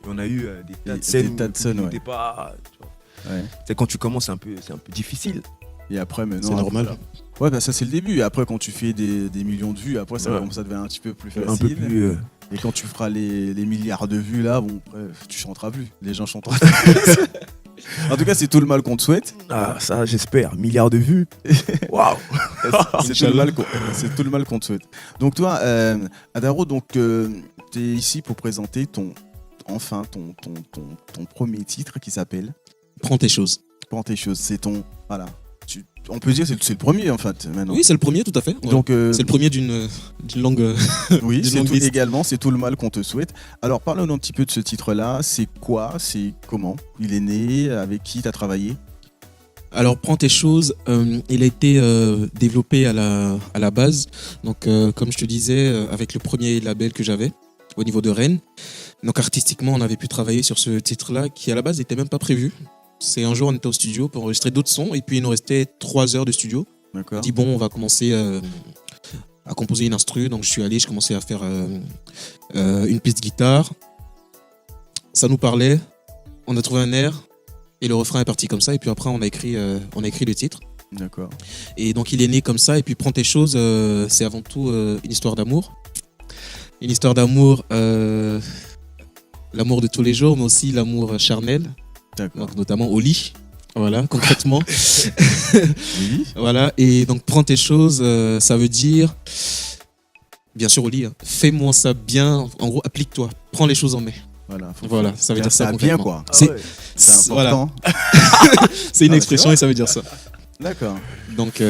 qu'on a eu des tas de scènes. tas de scènes, ouais. T'es pas, tu vois. Ouais. C'est quand tu commences, c'est un peu difficile. Et après, maintenant. C'est normal. Ouais, bah ça c'est le début. Et après, quand tu fais des millions de vues, après ça Ouais. commence à devenir un petit peu plus facile. Un peu plus. Et quand tu feras les milliards de vues là, bon, bref, tu chanteras plus. Les gens chanteront plus. En tout cas, c'est tout le mal qu'on te souhaite. Ah, ça, j'espère. Milliards de vues. Waouh! C'est tout le mal qu'on te souhaite. Donc toi, Adaro, donc tu es ici pour présenter ton premier titre qui s'appelle Prends tes choses. Prends tes choses. C'est ton, voilà. On peut dire que c'est le premier en fait maintenant. Oui, c'est le premier, tout à fait. Ouais. Donc C'est le premier d'une longue. oui, d'une c'est longue tout, liste. également, c'est tout le mal qu'on te souhaite. Alors parle-nous un petit peu de ce titre-là. C'est quoi? C'est comment? Il est né? Avec qui tu as travaillé? Alors, Prends tes choses, il a été développé à la base. Donc, comme je te disais, avec le premier label que j'avais au niveau de Rennes. Donc, artistiquement, on avait pu travailler sur ce titre-là qui, à la base, n'était même pas prévu. C'est un jour, on était au studio pour enregistrer d'autres sons et puis il nous restait 3 heures de studio. On D'accord. dit, bon, on va commencer à composer une instru. Donc, je suis allé, je commençais à faire une piste guitare. Ça nous parlait. On a trouvé un air. Et le refrain est parti comme ça. Et puis après, on a écrit le titre. D'accord. Et donc, il est né comme ça. Et puis, Prends tes choses, c'est avant tout une histoire d'amour. Une histoire d'amour, l'amour de tous les jours, mais aussi l'amour charnel. D'accord. Donc, notamment au lit. Voilà, concrètement. Oui. Voilà. Et donc, Prends tes choses, ça veut dire, bien sûr, au lit, hein, fais-moi ça bien. En gros, applique-toi. Prends les choses en main. Voilà. Voilà, ça veut dire ça bien concrètement. quoi. C'est C'est voilà, important. c'est une Ah, expression c'est et ça veut dire ça. D'accord. Donc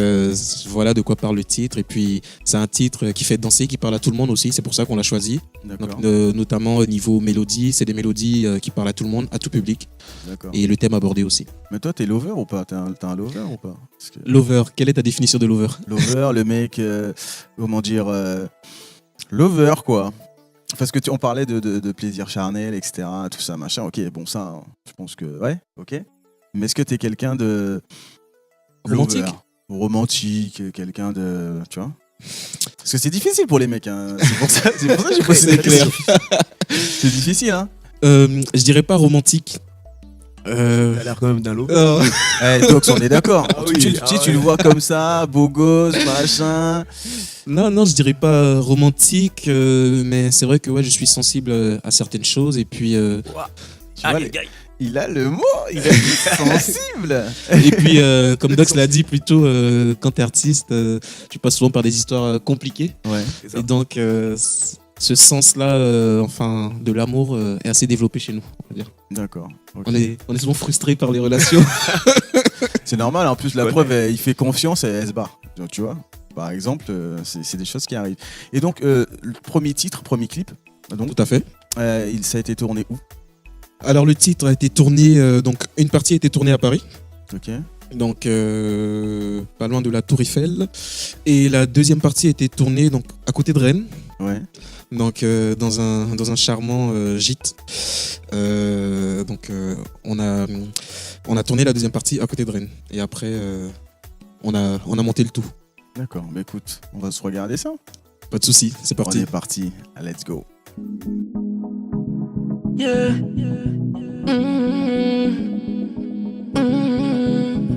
voilà de quoi parle le titre. Et puis c'est un titre qui fait danser, qui parle à tout le monde aussi. C'est pour ça qu'on l'a choisi. D'accord. Donc, notamment au niveau mélodie, c'est des mélodies qui parlent à tout le monde, à tout public. D'accord. Et le thème abordé aussi. Mais toi, t'es lover ou pas? T'es un lover ou pas? Parce que Lover, quelle est ta définition de lover? lover, le mec, comment dire, lover quoi. Parce que on parlait de plaisir charnel, etc. Tout ça, machin. Ok, bon ça, je pense que ouais, ok. Mais est-ce que t'es quelqu'un de Romantique? lover, romantique, quelqu'un de, tu vois? Parce que c'est difficile pour les mecs. Hein. C'est pour ça que j'ai posé des questions. C'est difficile, hein. Je dirais pas romantique. T'as l'air quand même d'un lover. Donc on est d'accord. Ah oui, Tu le vois comme ça, beau gosse, machin. Non, je dirais pas romantique, mais c'est vrai que ouais, je suis sensible à certaines choses. Et puis, Tu vois, il a le mot, il est sensible. et puis comme Dox l'a dit plus tôt, quand t'es artiste, tu passes souvent par des histoires compliquées. Ouais. Et donc, ce sens-là, enfin, de l'amour est assez développé chez nous, on va dire. D'accord. ok. On est souvent frustrés par les relations. C'est normal, en plus la Ouais. preuve, il fait confiance et elle se barre. Donc, tu vois. par exemple, c'est des choses qui arrivent. Et donc, le premier titre, premier clip, donc, Tout à fait. ça a été tourné où? Alors le titre a été tourné, donc une partie a été tournée à Paris, Ok. donc pas loin de la Tour Eiffel, et la deuxième partie a été tournée donc à côté de Rennes, Ouais. donc dans un charmant gîte. On a tourné la deuxième partie à côté de Rennes, et après on a monté le tout. D'accord. Mais écoute, on va se regarder ça. Pas de souci, c'est On parti. est parti. Let's go. Yeah.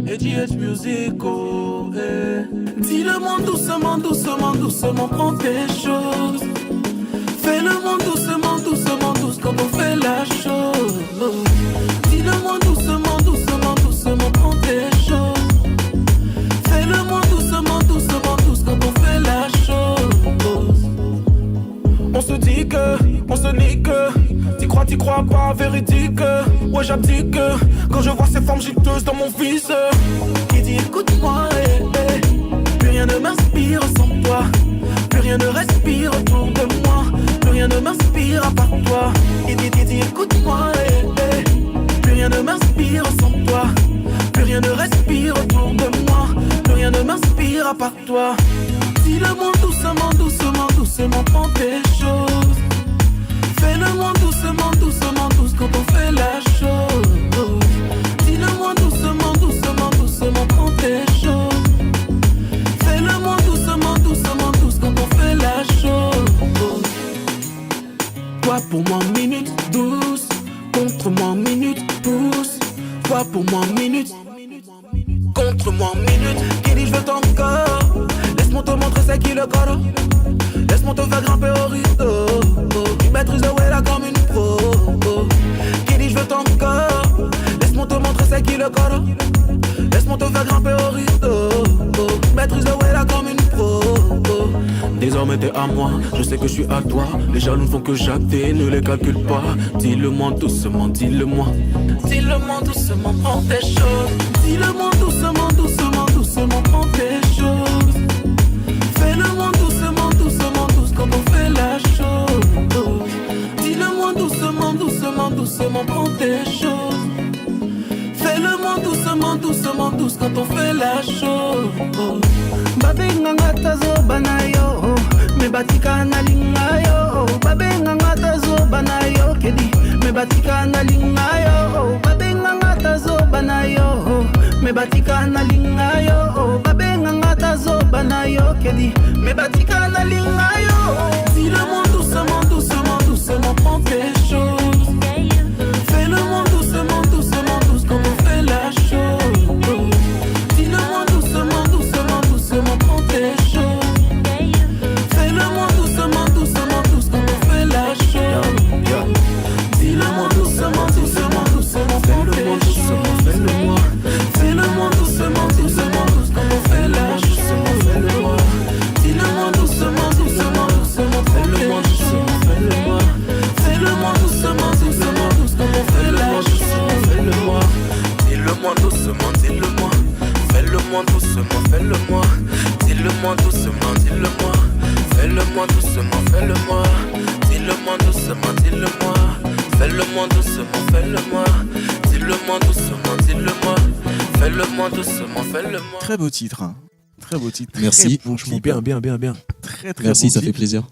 EDH Music, oh, eh. Dis-le-moi doucement, doucement, doucement, prends tes choses. Fais-le-moi doucement, doucement, douce comme on fait la chose. Dis-le-moi doucement, doucement, doucement, prends tes choses. Fais-le-moi doucement, doucement, douce comme on fait la chose. On se dit que, on se nique. T'y crois pas, véridique. Ouais, j'abdique. Quand je vois ces formes giteuses dans mon viseur. Qui dit écoute-moi, eh, eh. Plus rien ne m'inspire sans toi. Plus rien ne respire autour de moi. Plus rien ne m'inspire à part toi. Il dit écoute-moi, eh, eh. Plus rien ne m'inspire sans toi. Plus rien ne respire autour de moi. Plus rien ne m'inspire à part toi. Dis-le-moi doucement, doucement, doucement, prends tes choses. Fais-le-moi doucement, doucement, douce quand on fait la chose. Dis-le-moi doucement, doucement, doucement, prends tes choses. Fais-le-moi doucement, doucement, douce quand on fait la chose. Toi pour moi minute douce, contre moi minute pouce. Toi pour moi minute, contre moi minute. Qui dit je veux ton corps? Laisse-moi te montrer c'est qui le corps. Laisse-moi te faire grimper au rideau. Tu maîtrises le way là comme une pro. Qui dit je veux ton corps? Laisse-moi te montrer c'est qui le corps. Laisse-moi te faire grimper au rideau. Tu maîtrises le way là comme une pro. Désormais t'es à moi, je sais que je suis à toi. Les jaloux ne font que jacter, ne les calcule pas. Dis-le-moi doucement, dis-le-moi. Dis-le-moi doucement, prends tes choses. Dis-le-moi doucement, doucement, doucement, prends tes choses. Fais-le-moi doucement, doucement, douce comme on fait la chose. Dis-le-moi doucement, doucement, doucement, prends tes choses. Fais-le-moi doucement, doucement, douce quand on fait la chose. Babenga ngata zo banayo, me batika na lingayo. Babenga ngata zo banayo kedi, me batika na lingayo. Babenga ngata zo banayo, me batika na lingayo. Babenga ngata zo banayo kedi, me batika na lingayo. Dis-le-moi doucement, doucement, doucement, prends tes choses. Fais-le-moi doucement, doucement, douce quand on fait la chose. Dis-le-moi doucement, doucement, doucement, prends tes choses. Fais-le-moi doucement, doucement, douce quand on fait la chose. Dis-le-moi doucement, doucement, doucement, prends tes choses. Fais-le-moi, fais-le-moi doucement, doucement, douce quand on fait la chose. Fais-le-moi, dis-le-moi doucement, doucement, doucement, fais-le-moi doucement, fais-le-moi. Fais-le-moi doucement, doucement, douce quand on fait la chose. Fais-le-moi, dis-le-moi doucement, dis-le-moi. Fais-le-moi doucement, fais-le-moi. Dis-le-moi doucement, dis-le-moi. Fais-le-moi doucement, fais-le-moi. Dis-le-moi doucement, dis-le-moi. Fais-le-moi doucement, fais-le-moi. Dis-le-moi doucement, dis-le-moi. Fais-le-moi doucement, fais-le-moi. Très beau titre. Hein. Très beau titre. Merci. Très beau Franchement, clip. bien. Très Merci, beau ça fait clip. plaisir.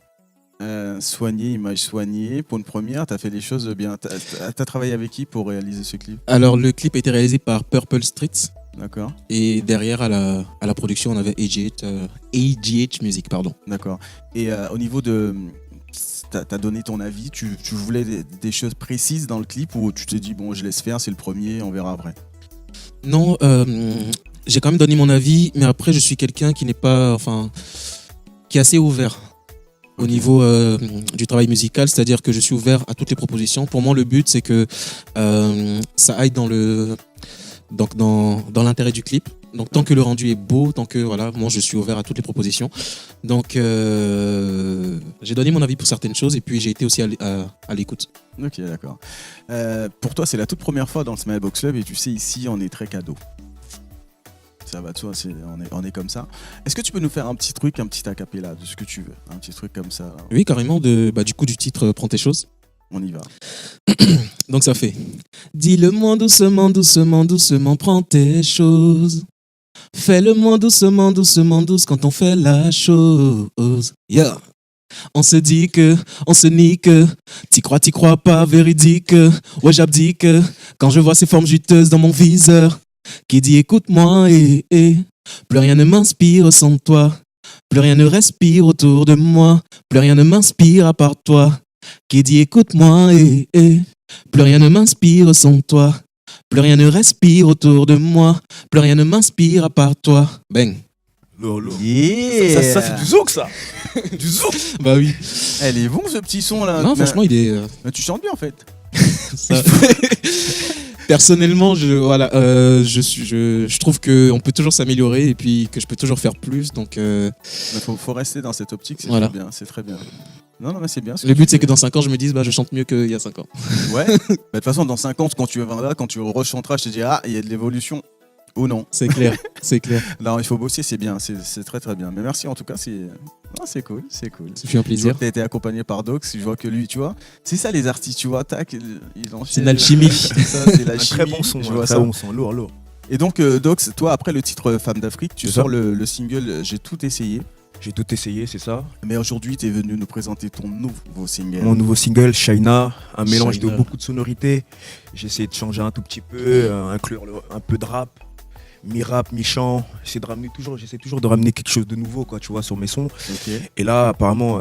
Soigné, image soignée. Pour une première, tu as fait les choses bien. Tu as travaillé avec qui pour réaliser ce clip? Alors le clip a été réalisé par Purple Streets. D'accord, Et derrière, à la production, on avait AGH Music, pardon. d'accord. Et au niveau de. Tu as donné ton avis, tu voulais des choses précises dans le clip ou tu t'es dit, bon, je laisse faire, c'est le premier, on verra après? Non, j'ai quand même donné mon avis, mais après, je suis quelqu'un qui n'est pas, enfin, qui est assez ouvert au niveau du travail musical, c'est-à-dire que je suis ouvert à toutes les propositions. Pour moi, le but, c'est que ça aille dans l'intérêt du clip. Donc, tant que le rendu est beau, tant que, voilà, moi, je suis ouvert à toutes les propositions. Donc, j'ai donné mon avis pour certaines choses et puis j'ai été aussi à l'écoute. Ok, d'accord. Pour toi, c'est la toute première fois dans le Smilebox Club et tu sais, ici, on est très cadeau. Ça va de soi, on est comme ça. Est-ce que tu peux nous faire un petit truc, un petit acapella de ce que tu veux? Un petit truc comme ça, là. Oui, carrément, du coup, du titre Prends tes choses. On y va. Donc ça fait dis-le-moi doucement, doucement, doucement, prends tes choses. Fais-le-moi doucement, doucement, douce quand on fait la chose. Yeah. On se dit que, on se nique. T'y crois pas, véridique. Ouais, j'abdique quand je vois ces formes juteuses dans mon viseur. Qui dit écoute-moi, plus rien ne m'inspire sans toi. Plus rien ne respire autour de moi. Plus rien ne m'inspire à part toi. Qui dit écoute-moi, plus rien ne m'inspire sans toi. Plus rien ne respire autour de moi. Plus rien ne m'inspire à part toi. Bang. Lourd, lourd. Yeah. Ça, c'est du zouk, ça. Du zouk. Bah oui. Elle est bon ce petit son là. Non, franchement, il est. Mais tu chantes bien en fait. Ça- Personnellement, je trouve qu'on peut toujours s'améliorer et puis que je peux toujours faire plus. Donc, Mais faut rester dans cette optique, c'est Voilà. très bien, c'est très bien. Non, mais c'est bien. le but, c'est que dans 5 ans, je me dise, bah, je chante mieux qu'il y a 5 ans. Ouais. Bah, de toute façon, dans 5 ans, quand tu viendras, quand tu rechanteras, je te dirai, il y a de l'évolution ou non. C'est clair, c'est clair. Non, il faut bosser, c'est bien, c'est très très bien. Mais merci en tout cas, c'est cool, c'est cool. Ça fait un plaisir. Tu as été accompagné par Dox, je vois que lui, tu vois, c'est ça les artistes, tu vois, tac, ils ont C'est une alchimie. C'est ça, c'est la Un chimie, très bon son, je un vois très ça. bon son, lourd, lourd. Et donc, Dox, toi, après le titre Femme d'Afrique, tu C'est sors ça. le single J'ai tout essayé. J'ai tout essayé, c'est ça. Mais aujourd'hui, tu es venu nous présenter ton nouveau single. Mon nouveau single, Shaina, un mélange de Shaina. beaucoup de sonorités. J'ai essayé de changer un tout petit peu, inclure un peu de rap, mi-rap, mi-chant. J'essaie toujours de ramener quelque chose de nouveau, quoi, tu vois, sur mes sons. Ok. Et là, apparemment,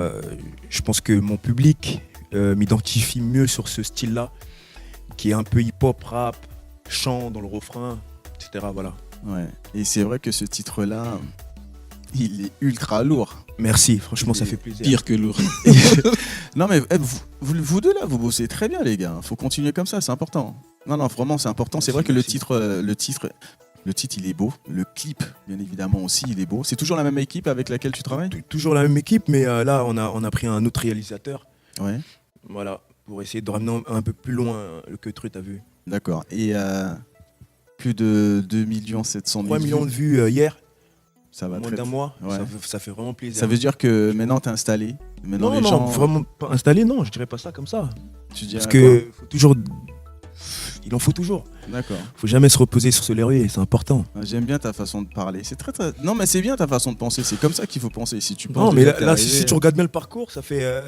je pense que mon public m'identifie mieux sur ce style-là, qui est un peu hip-hop, rap, chant dans le refrain, etc. Voilà. Ouais. Et c'est vrai que ce titre-là, il est ultra lourd. Merci, franchement, ça fait plaisir. Pire que lourd. Non mais vous deux là, vous bossez très bien les gars. Faut continuer comme ça, c'est important. Non vraiment c'est important. C'est vrai que Merci. le titre il est beau. Le clip bien évidemment aussi il est beau. C'est toujours la même équipe avec laquelle tu travailles? Toujours la même équipe, mais là, on a pris un autre réalisateur. Ouais. Voilà, pour essayer de ramener un peu plus loin que Truc, t'as vu. D'accord. Et plus de 2 700 000 3 millions de vues. vues hier, Ça va en moins très d'un mois, Ouais. ça fait vraiment plaisir. Ça veut dire que maintenant t'es installé. Maintenant non, les non, gens. vraiment pas installé, non, je dirais pas ça comme ça. Tu dirais Parce quoi? que il en faut toujours. D'accord. Faut jamais se reposer sur ce laurier, c'est important. J'aime bien ta façon de parler. C'est très très. Non mais c'est bien ta façon de penser. C'est comme ça qu'il faut penser. Si tu penses. Non, mais déjà là, que t'es là, arrivé- si tu regardes bien le parcours, ça fait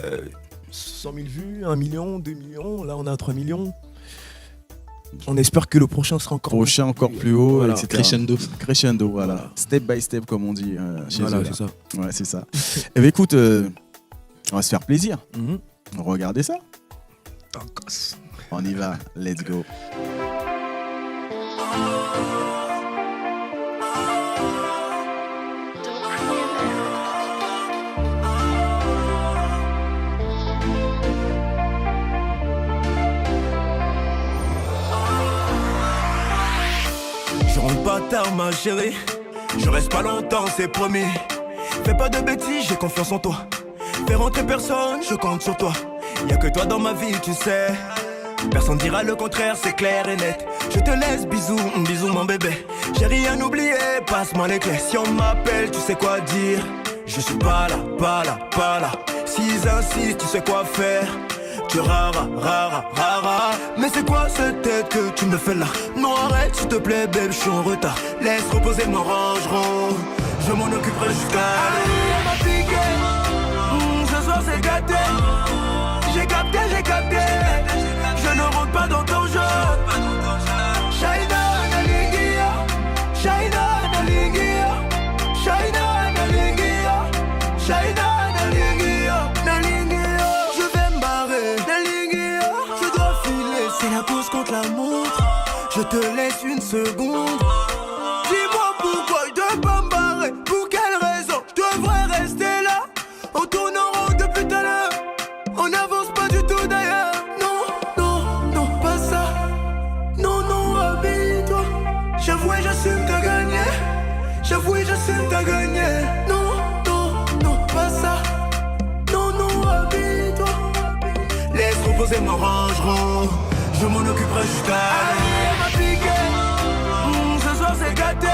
100 000 vues, 1 million, 2 millions, là on a 3 millions. On espère que le prochain sera encore prochain encore plus haut, Voilà. etc. Crescendo. Crescendo, voilà. Voilà. Step by step, comme on dit chez Voilà, eux. c'est là. ça. Ouais, c'est ça. Eh bien, écoute, on va se faire plaisir. Mhm. Regardez ça. Tacos. On y va. Let's go. Je rentre pas tard ma chérie, je reste pas longtemps c'est promis. Fais pas de bêtises, j'ai confiance en toi. Fais rentrer personne, je compte sur toi. Y'a que toi dans ma vie tu sais. Personne dira le contraire, c'est clair et net. Je te laisse, bisous, bisous mon bébé. J'ai rien oublié, passe-moi les clés. Si on m'appelle, tu sais quoi dire. Je suis pas là, pas là, pas là. S'ils insistent, tu sais quoi faire. Tu rara, rara, rara. Mais c'est quoi cette tête que tu me fais là? Non arrête s'il te plaît babe, je suis en retard. Laisse reposer mon rangeron. Je m'en occuperai jusqu'à on m'a piqué. Ce soir c'est gâté. J'ai capté, j'ai capté. Je ne rentre pas dans ton jeu. Shaina Nalingia, Shaina Nalingia, Shaina Nalingia, Shaina Nalingia, Nalingia. Je vais me barrer, Nalingia. Je dois filer, c'est la course contre la montre. Je te laisse une seconde. Dis-moi pourquoi je dois pas me barrer. Pour quelle raison je devrais rester là? On tourne en rond depuis tout à l'heure. On n'avance pas du tout d'ailleurs. Non, non, non, pas ça. Non, non, habille-toi. J'avoue et j'assume t'as gagné. J'avoue et j'assume t'as gagné. Non, non, non, pas ça. Non, non, habille-toi. Laisse reposer mon rangeron. Je m'en occuperai jusqu'à on m'a piqué. Ce soir c'est gâté.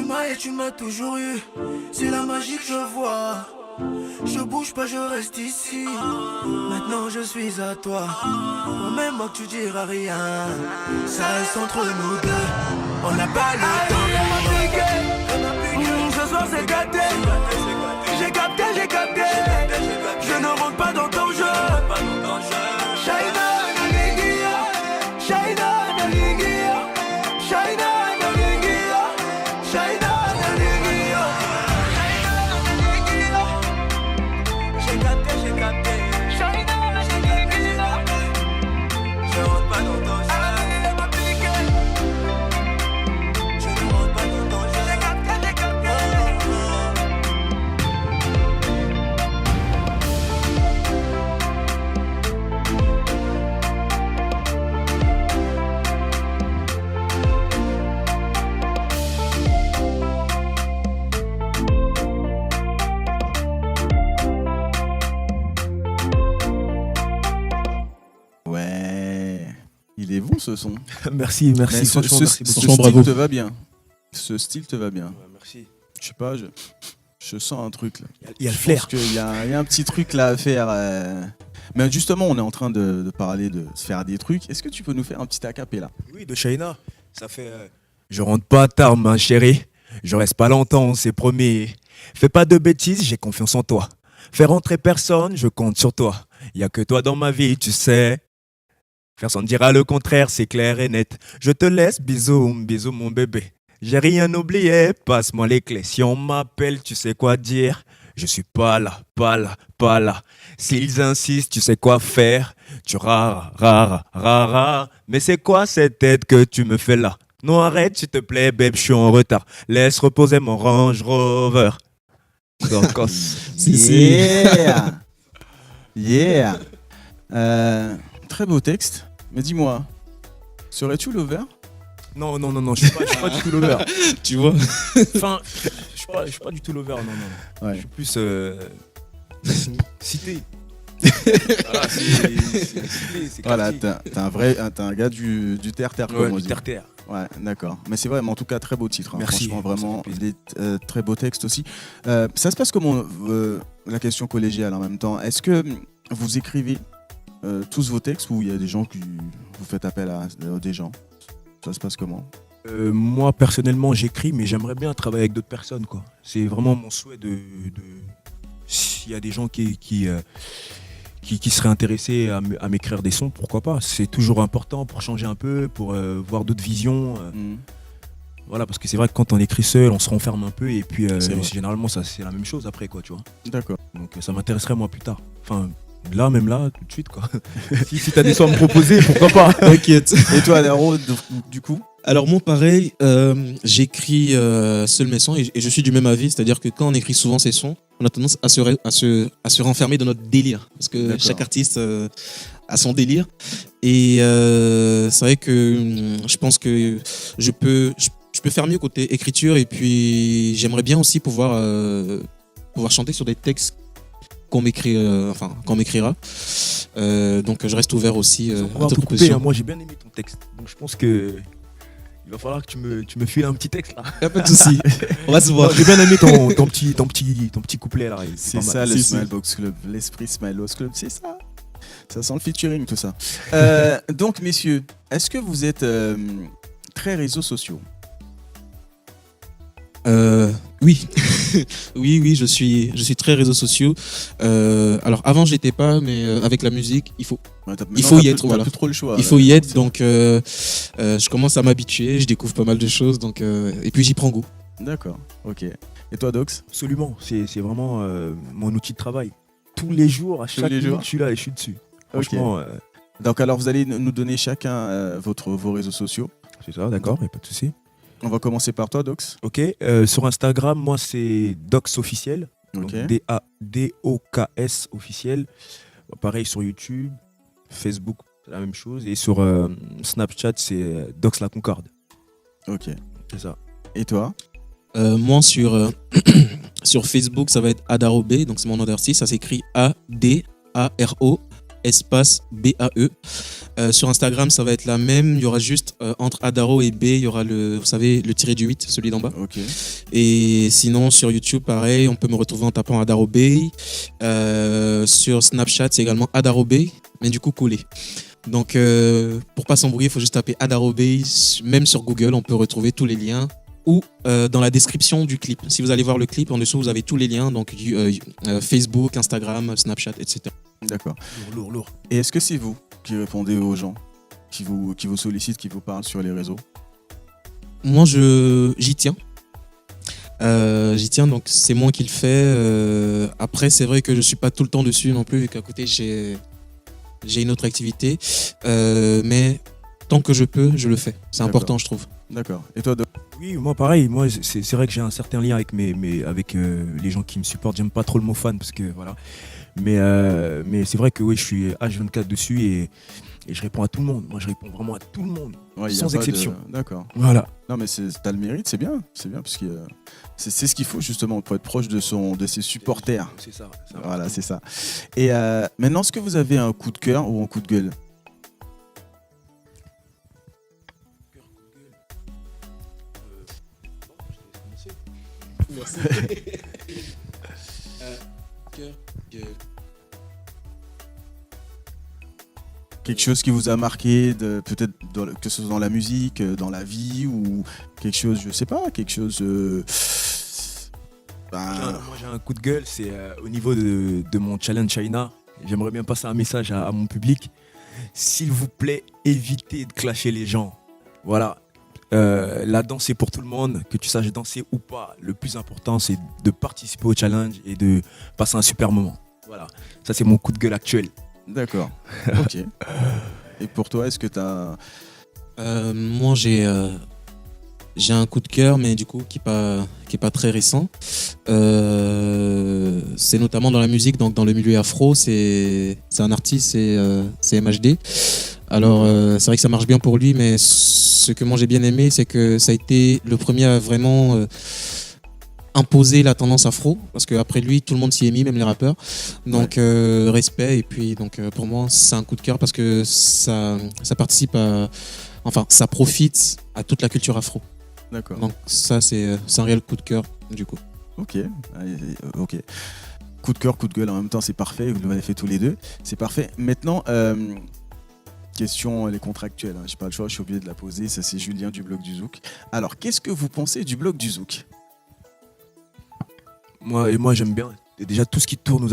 et tu m'as toujours eu. C'est la magie que je vois. Je bouge pas, je reste ici. Maintenant je suis à toi. Même moi que tu diras rien. Ça reste entre nous deux. On n'a pas le temps. Ce soir c'est gâté. J'ai capté. Je ne rentre pas dans ton jeu. Shaina Nalingia, Shaina Nalingia, Shaina Nalingia, Shaina Nalingia. J'ai capté. Shaina Nalingia. Je rentre pas dans ton jeu. Je ne rentre pas dans ton jeu. J'ai capté. Ouais. Il est bon ce son. Merci. Mais Franchement, merci beaucoup. Franchement, style bravo. te va bien. Ce style te va bien. Ouais, merci. Je sais pas, je sens un truc là. Il y a le Je flair. pense qu'il y a un petit truc là à faire. Mais justement, on est en train de parler de se faire des trucs. Est-ce que tu peux nous faire un petit acapella? Oui, de Shaina. Ça fait. Je rentre pas tard, ma chérie. Je reste pas longtemps, c'est promis. Fais pas de bêtises, j'ai confiance en toi. Fais rentrer personne, je compte sur toi. Y a que toi dans ma vie, tu sais. Personne dira le contraire, c'est clair et net. Je te laisse, bisous mon bébé. J'ai rien oublié, passe-moi les clés. Si on m'appelle, tu sais quoi dire. Je suis pas là. S'ils insistent, tu sais quoi faire. Tu rara. Mais c'est quoi cette tête que tu me fais là? Non, arrête, s'il te plaît, babe, je suis en retard. Laisse reposer mon Range Rover. Yeah. Très beau texte. Mais dis-moi, serais-tu lover? Non, je suis pas du tout lover. Tu vois. Enfin, je suis pas du tout lover, non. Ouais. Je suis plus cité. Voilà, c'est Voilà, quartier. t'es un gars du terre-terre, comme Ouais, on du dit. terre-terre. Ouais, d'accord. Mais c'est vraiment, en tout cas, très beau titre. Hein. Merci. Franchement, Ça vraiment, fait plaisir. des très beaux textes aussi. Ça se passe comment, la question collégiale en même temps? Est-ce que vous écrivez tous vos textes ou il y a des gens qui vous faites appel à des gens? Ça se passe comment? Moi, personnellement, j'écris, mais j'aimerais bien travailler avec d'autres personnes, quoi. C'est vraiment mon souhait de... S'il y a des gens qui seraient intéressés à m'écrire des sons, pourquoi pas. C'est toujours important pour changer un peu, pour voir d'autres visions. Voilà, parce que c'est vrai que quand on écrit seul, on se renferme un peu et puis C'est vrai. généralement ça c'est la même chose après, quoi, tu vois. D'accord. Donc ça m'intéresserait moi plus tard. Enfin, même là, tout de suite, quoi. si t'as des sons à me proposer, pourquoi pas. T'inquiète. Et toi, Naro, du coup? Alors moi pareil, j'écris seul mes sons et je suis du même avis, c'est-à-dire que quand on écrit souvent ses sons, on a tendance à se renfermer dans notre délire, parce que D'accord. chaque artiste a son délire. Et c'est vrai que je pense que je peux faire mieux côté écriture et puis j'aimerais bien aussi pouvoir chanter sur des textes qu'on m'écrira. Donc je reste ouvert aussi On à va toute te couper, proposition. hein. Moi j'ai bien aimé ton texte, donc je pense que il va falloir que tu me files un petit texte là. Y a pas de souci. On va se voir. Non, j'ai bien aimé ton petit couplet là. C'est pas mal. ça le Si, Smile Box Club, l'esprit Smile Box Club, c'est ça. Ça sent le featuring, tout ça. Donc, messieurs, est-ce que vous êtes très réseaux sociaux? Oui, oui, je suis très réseaux sociaux. Alors avant, j'étais pas, mais avec la musique, il faut Ouais, Il faut y être, T'as voilà. plus trop le choix. il faut y être. Donc, je commence à m'habituer, je découvre pas mal de choses, donc et puis j'y prends goût. D'accord, ok. Et toi, Dox? Absolument, c'est vraiment mon outil de travail. Tous les jours, à chaque les minute, jours. je suis là et je suis dessus. Franchement, Donc, alors, vous allez nous donner chacun vos réseaux sociaux. c'est ça, d'accord, y a pas de souci. On va commencer par toi, Dox. Ok, sur Instagram, moi c'est Dox officiel, Ok. donc DADOKS officiel. Pareil sur YouTube, Facebook, c'est la même chose. Et sur Snapchat, c'est Dox la Concorde. Ok. C'est ça. Et toi? Moi sur sur Facebook, ça va être Adarobé, donc c'est mon nom d'artiste, ça s'écrit ADARO espace BAE. Sur Instagram, ça va être la même. Il y aura juste entre Adaro et B, il y aura vous savez, le tiré du 8, celui d'en bas. Ok. Et sinon, sur YouTube, pareil, on peut me retrouver en tapant Adaro B. Sur Snapchat, c'est également Adaro B, mais du coup collé. Donc, pour pas s'embrouiller, il faut juste taper Adaro B. Même sur Google, on peut retrouver tous les liens. Ou dans la description du clip. Si vous allez voir le clip, en dessous, vous avez tous les liens. Donc, Facebook, Instagram, Snapchat, etc. D'accord. Lourd. Et est-ce que c'est vous qui répondez aux gens qui vous sollicitent, qui vous parlent sur les réseaux? Moi, j'y tiens. Donc c'est moi qui le fais. Après, c'est vrai que je suis pas tout le temps dessus non plus, vu qu'à côté, j'ai une autre activité. Mais tant que je peux, je le fais. C'est D'accord. important, je trouve. D'accord. Et toi, Doc? Oui, moi pareil. Moi, c'est vrai que j'ai un certain lien avec avec les gens qui me supportent. J'aime pas trop le mot fan parce que voilà. Mais c'est vrai que oui, je suis H24 dessus et je réponds à tout le monde. Moi, je réponds vraiment à tout le monde, Ouais, y a sans pas exception. D'accord. Voilà. Non, mais t'as le mérite, c'est bien, parce que c'est ce qu'il faut justement pour être proche de ses supporters. C'est ça. Voilà, c'est ça. Et maintenant, est-ce que vous avez un coup de cœur ou un coup de gueule? Merci. Quelque chose qui vous a marqué, peut-être que ce soit dans la musique, dans la vie, ou quelque chose, je sais pas, quelque chose. Moi, j'ai un coup de gueule, c'est au niveau de mon challenge China. J'aimerais bien passer un message à mon public. S'il vous plaît, évitez de clasher les gens. Voilà. La danse, c'est pour tout le monde, que tu saches danser ou pas. Le plus important, c'est de participer au challenge et de passer un super moment. Voilà. Ça, c'est mon coup de gueule actuel. D'accord. Ok. Et pour toi, est-ce que t'as. Moi, j'ai un coup de cœur, mais du coup, qui est pas très récent. C'est notamment dans la musique, donc dans le milieu afro. C'est un artiste, c'est MHD. Alors, c'est vrai que ça marche bien pour lui, mais ce que moi j'ai bien aimé, c'est que ça a été le premier à vraiment imposer la tendance afro, parce qu'après lui, tout le monde s'y est mis, même les rappeurs. Donc, respect. Et puis, donc, pour moi, c'est un coup de cœur parce que ça participe enfin, ça profite à toute la culture afro. D'accord. Donc, ça, c'est un réel coup de cœur, du coup. Ok. Ok. Coup de cœur, coup de gueule en même temps, c'est parfait. Vous l'avez fait tous les deux. C'est parfait. Maintenant, question les contractuelles. J'ai pas le choix, je suis obligé de la poser. Ça, c'est Julien du blog du Zouk. Alors, qu'est-ce que vous pensez du blog du Zouk? Moi, j'aime bien. Déjà, tout ce qui tourne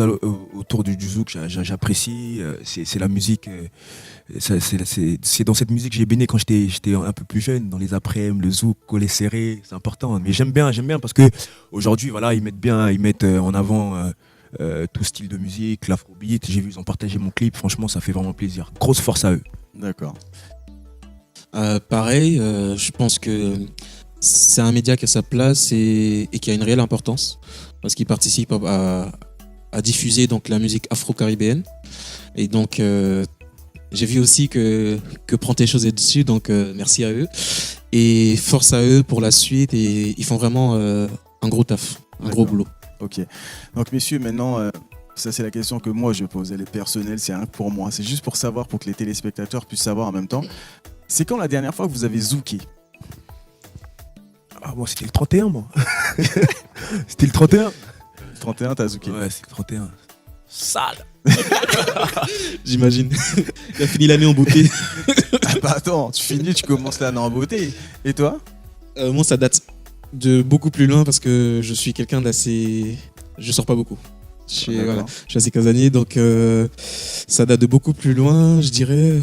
autour du zouk, j'apprécie. C'est la musique. C'est dans cette musique que j'ai baigné quand j'étais un peu plus jeune, dans les après-midi, le zouk, collet serré, c'est important. Mais j'aime bien parce que aujourd'hui, voilà, ils mettent en avant tout style de musique, l'afrobeat. J'ai vu, ils ont partagé mon clip. Franchement, ça fait vraiment plaisir. Grosse force à eux. D'accord. Pareil, je pense que c'est un média qui a sa place et qui a une réelle importance parce qu'il participe à diffuser donc la musique afro-caribéenne. Et donc, j'ai vu aussi que Prends tes choses est dessus, donc merci à eux. Et force à eux pour la suite. Et ils font vraiment un gros taf, un gros boulot. Ok. Donc, messieurs, maintenant, ça, c'est la question que moi, je pose. Elle est personnelle, c'est rien que pour moi. C'est juste pour savoir, pour que les téléspectateurs puissent savoir en même temps. C'est quand la dernière fois que vous avez zouké? Ah, moi, c'était le 31, moi. C'était le 31. Le 31, t'as zouké? Ouais, c'est le 31. Sale. J'imagine. Il a fini l'année en beauté. Ah bah attends, tu finis, tu commences l'année en beauté. Et toi? Moi, ça date de beaucoup plus loin parce que je suis quelqu'un d'assez... Je sors pas beaucoup. Je suis assez casanier, donc ça date de beaucoup plus loin, je dirais...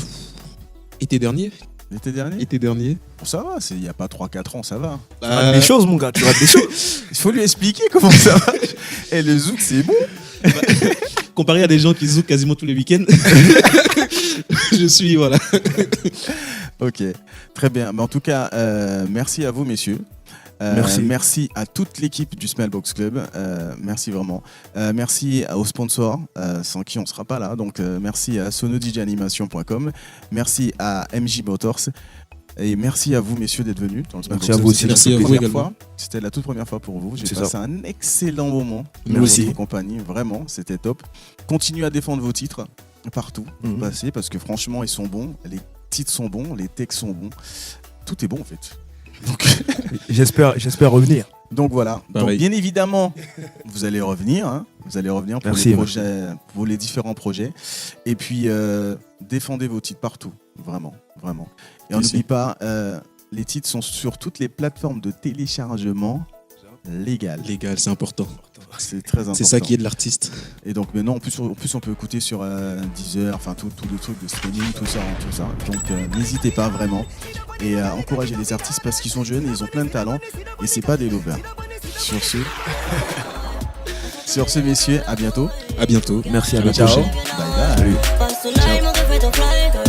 Été dernier. L'été dernier? Été dernier. Bon, ça va, il n'y a pas 3-4 ans, ça va. Tu rates des choses, mon gars, tu rates des choses. Il faut lui expliquer comment ça marche. Et le zouk, c'est bon. Comparé à des gens qui zoukent quasiment tous les week-ends, je suis, voilà. Ok, très bien. Mais en tout cas, merci à vous, messieurs. Merci à toute l'équipe du Smellbox Club. Merci vraiment. Merci aux sponsors, sans qui on ne sera pas là. Donc, merci à sonodjanimation.com. Merci à MJ Motors. Et merci à vous, messieurs, d'être venus dans le Smellbox Merci à vous aussi. Merci à vous également. C'était la toute première fois pour vous. J'ai C'est passé ça. un excellent moment. Nous aussi. Compagnie, vraiment, c'était top. Continuez à défendre vos titres. partout. Passez parce que franchement, ils sont bons. Les titres sont bons, les textes sont bons. Tout est bon en fait. Donc, J'espère revenir. donc voilà. Donc, Pareil. bien évidemment, vous allez revenir. Hein. Vous allez revenir pour Merci, les projets, pour les différents projets. Et puis, défendez vos titres partout. Vraiment, vraiment. Et on Merci. n'oublie pas, les titres sont sur toutes les plateformes de téléchargement légales. Légal, c'est important. C'est très important. C'est ça qui est de l'artiste. Et donc maintenant, en plus on peut écouter sur Deezer, enfin tout le truc de streaming, tout ça. Donc n'hésitez pas vraiment et encouragez les artistes parce qu'ils sont jeunes et ils ont plein de talent et c'est pas des lovers. Sur ce, messieurs, à bientôt. À bientôt. Merci, à À la bientôt. prochaine. Bye bye. Hustle, I'm a good way to fly.